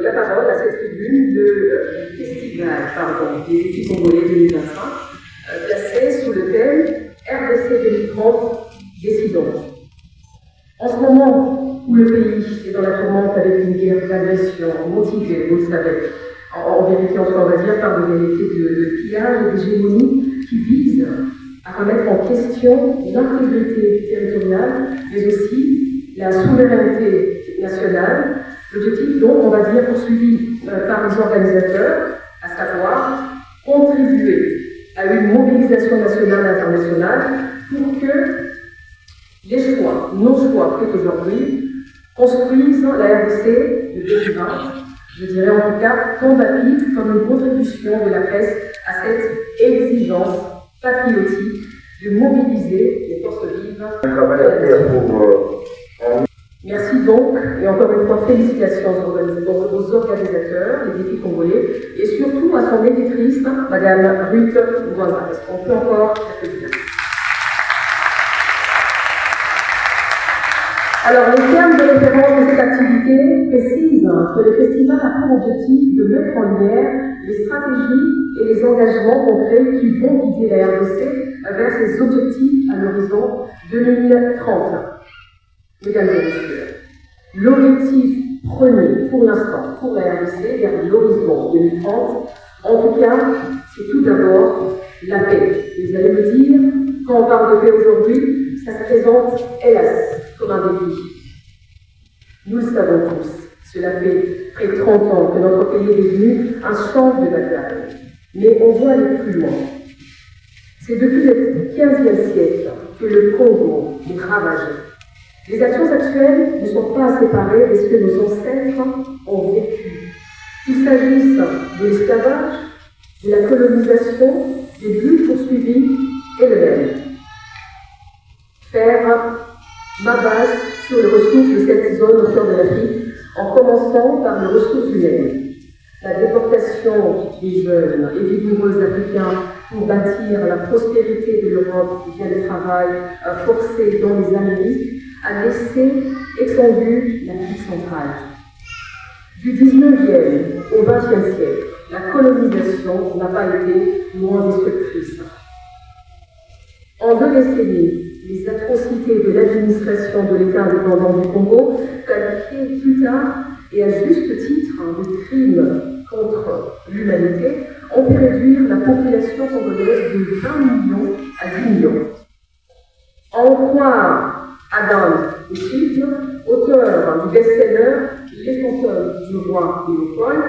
la parole à cette tribune du festival des défis congolais 2025, placé sous le thème RDC 2030, décidons. En ce moment où le pays est dans la tourmente avec une guerre d'agression motivée, vous le savez, en vérité, on va dire, par des vérités de pillage et d'hégémonie qui visent à remettre en question l'intégrité territoriale, mais aussi la souveraineté nationale, l'objectif donc, on va dire, poursuivi par les organisateurs, à savoir contribuer à une mobilisation nationale et internationale pour que les choix, nos choix faits aujourd'hui, construisent la RDC de 2020, je dirais en tout cas combative comme une contribution de la presse à cette exigence patriotique de mobiliser les forces vives. Merci donc, et encore une fois, félicitations aux organisateurs, les défis congolais, et surtout à son éditrice, Madame Ruth Ngwanga. Est-ce qu'on peut encore applaudir? Alors, les termes de référence de cette activité précisent que le festival a pour objectif de mettre en lumière les stratégies et les engagements concrets qui vont guider la RDC vers ses objectifs à l'horizon 2030. Mesdames et messieurs, l'objectif premier pour l'instant pour la RDC vers l'horizon 2030, en tout cas, c'est tout d'abord la paix. Vous allez me dire, quand on parle de paix aujourd'hui, ça se présente, hélas, comme un défi. Nous le savons tous, cela fait près de 30 ans que notre pays est devenu un champ de bataille. Mais on doit aller plus loin. C'est depuis le XVe siècle que le Congo est ravagé. Les actions actuelles ne sont pas à séparer de ce que nos ancêtres ont vécu. Qu'il s'agisse de l'esclavage, de la colonisation, des buts poursuivis et le même. Faire ma base sur les ressources de cette zone au cœur de l'Afrique, en commençant par les ressources humaines. La déportation des jeunes et vigoureux Africains pour bâtir la prospérité de l'Europe via le travail forcé dans les Amériques a laissé exsangue l'Afrique centrale. Du 19e au 20e siècle, la colonisation n'a pas été moins destructrice. En 2 décennies, les atrocités de l'administration de l'État indépendant du Congo, qualifiées plus tard et à juste titre de crimes contre l'humanité, ont fait réduire la population congolaise de 20 millions à 10 millions. À en croire Adam Smith, auteur du best-seller Les fantômes du roi Léopold,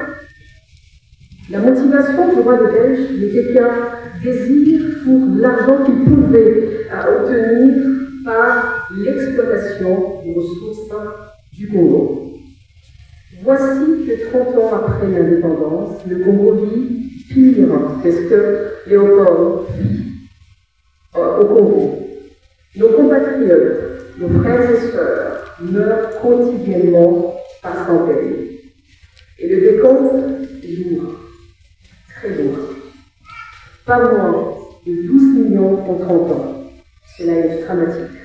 la motivation du roi des Belges n'était qu'un désir pour l'argent qu'il pouvait obtenir par l'exploitation des ressources du Congo. Voici que 30 ans après l'indépendance, le Congo vit pire que ce que Léopold vit au Congo. Nos compatriotes, nos frères et sœurs meurent quotidiennement par centaines. Et le décompte est lourd, très lourd. Pas moins de 12 millions en 30 ans. Cela est dramatique.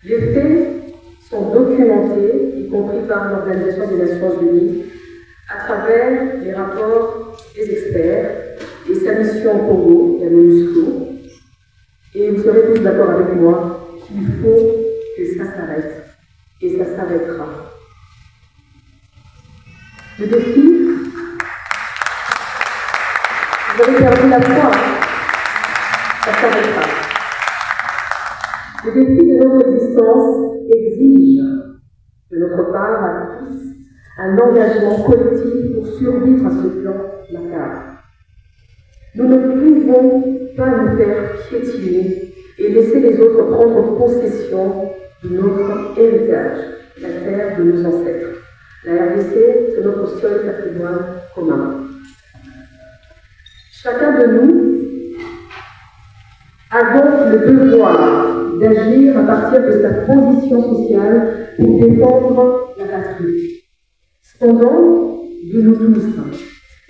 Les faits sont documentés, y compris par l'Organisation des Nations Unies, à travers les rapports des experts et sa mission au Congo, la MONUSCO. Et vous serez tous d'accord avec moi qu'il faut que ça s'arrête. Et ça s'arrêtera. Le défi, vous avez perdu la foi, ça s'arrêtera. Le défi de notre existence exige de notre part à tous un engagement collectif pour survivre à ce plan macabre. Nous ne pouvons pas nous faire piétiner et laisser les autres prendre possession de notre héritage, la terre de nos ancêtres. La RDC, c'est notre seul patrimoine commun. Chacun de nous a donc le devoir d'agir à partir de sa position sociale pour défendre la patrie. Cependant, de nous tous,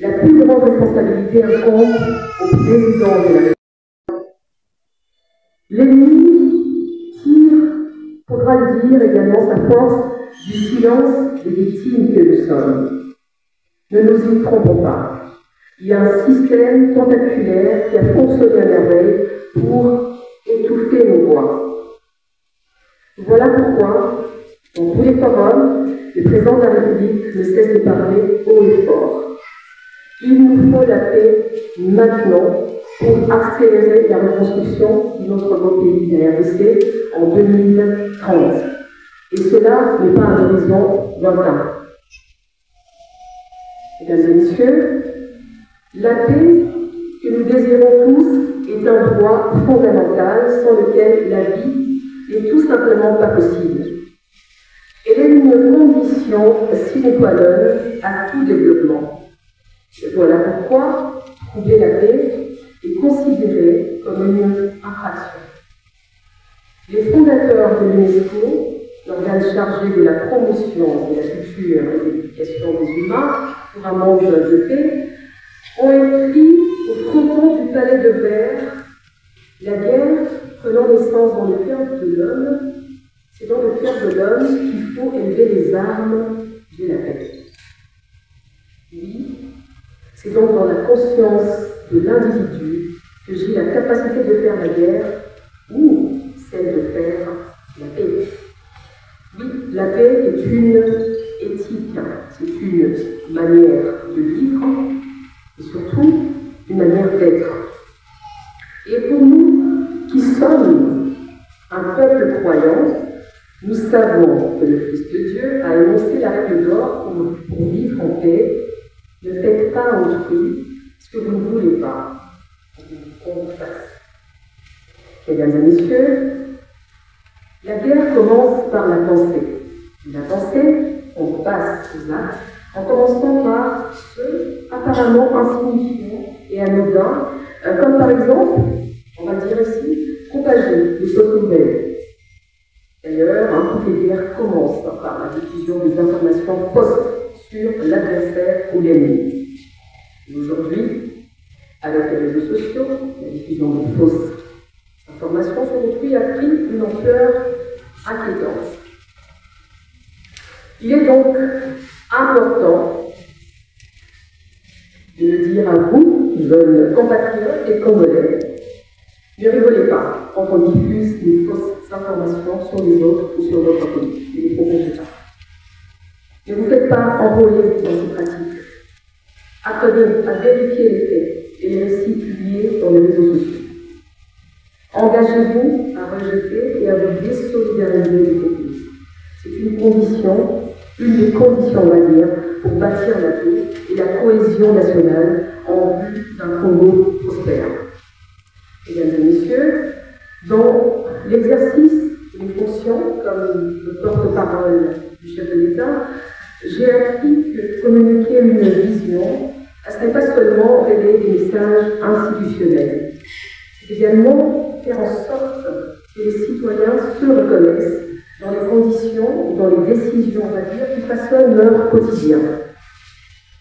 la plus grande responsabilité incombe au président de la République. L'ennemi tire, faudra le dire également, sa force du silence des victimes que nous sommes. Ne nous y trompons pas. Il y a un système tentaculaire qui a fonctionné à merveille pour étouffer nos voix. Voilà pourquoi, dans tous les forums, le président de la République ne cesse de parler haut et fort. Il nous faut la paix maintenant pour accélérer la reconstruction de notre beau pays, la RDC, en 2030. Et cela n'est pas un horizon lointain. Mesdames et messieurs, la paix que nous désirons tous est un droit fondamental sans lequel la vie n'est tout simplement pas possible. Elle est une condition sine qua non à tout développement. Et voilà pourquoi trouver la paix est considéré comme une infraction. Les fondateurs de l'UNESCO, l'organe chargé de la promotion de la culture et de l'éducation des humains pour un monde de paix, ont écrit au fronton du palais de verre: la guerre prenant naissance dans le cœur de l'homme, c'est dans le cœur de l'homme qu'il faut élever les armes de la paix. Oui, c'est donc dans la conscience de l'individu que j'ai la capacité de faire la guerre ou celle de faire la paix. Oui, la paix est une éthique, c'est une manière de vivre et surtout une manière d'être. Et pour nous qui sommes un peuple croyant, nous savons que le Fils de Dieu a énoncé la règle d'or pour vivre en paix. Ne faites pas à autrui ce que vous ne voulez pas qu'on vous fasse. Mesdames et messieurs, la guerre commence par la pensée. La pensée, on passe aux actes en commençant par ceux apparemment insignifiants et anodins, comme par exemple, on va dire ici, propager des fausses nouvelles. D'ailleurs, toutes les guerres commencent par la diffusion des informations fausses sur l'adversaire ou l'ennemi. Et aujourd'hui, avec les réseaux sociaux, la diffusion de fausses informations sur autrui a pris une ampleur inquiétante. Il est donc important de le dire à vous, jeunes compatriotes et congolais, ne rigolez pas quand on diffuse des fausses informations sur les autres ou sur votre pays. Ne les propagez pas. Ne vous faites pas enrôler dans ces pratiques. Apprenez à vérifier les faits et les récits publiés dans les réseaux sociaux. Engagez-vous à rejeter et à vous désolidariser des populistes. C'est une condition, une des conditions, on va dire, pour bâtir la paix et la cohésion nationale en vue d'un Congo prospère. Mesdames et messieurs, dans l'exercice de mes fonctions comme le porte-parole du chef de l'État, j'ai appris que communiquer une vision, ce n'est pas seulement relayer des messages institutionnels. C'est également faire en sorte que les citoyens se reconnaissent dans les conditions ou dans les décisions, on va dire, qui façonnent leur quotidien.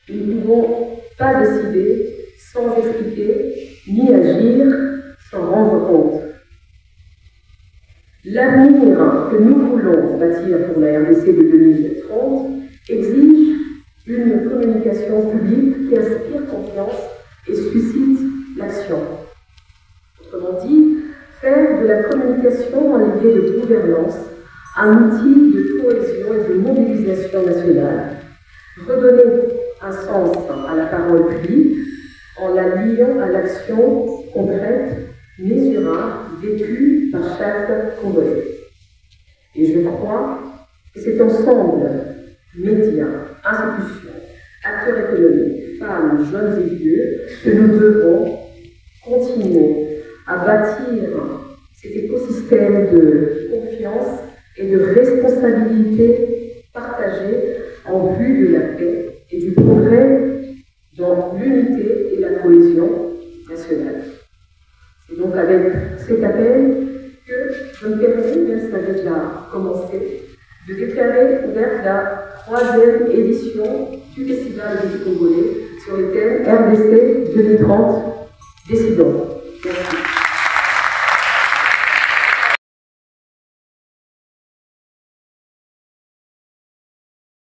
Nous ne pouvons pas décider sans expliquer, ni agir sans rendre compte. L'avenir que nous voulons bâtir pour la RDC de 2030 exige une communication publique qui inspire confiance et suscite l'action. Autrement dit, faire de la communication un levier de gouvernance, un outil de cohésion et de mobilisation nationale. Redonner un sens à la parole publique en la liant à l'action concrète, mesurable, vécue par chaque Congolais. Et je crois que c'est ensemble, médias, institutions, acteurs économiques, femmes, jeunes et vieux, que nous devons continuer à bâtir cet écosystème de confiance et de responsabilité partagée en vue de la paix et du progrès dans l'unité et la cohésion nationale. C'est donc avec cet appel que je me permets, bien ça a déjà commencé, de déclarer ouverte la 3e édition du Festival des Congolais sur le thème RDC 2030 Décidons.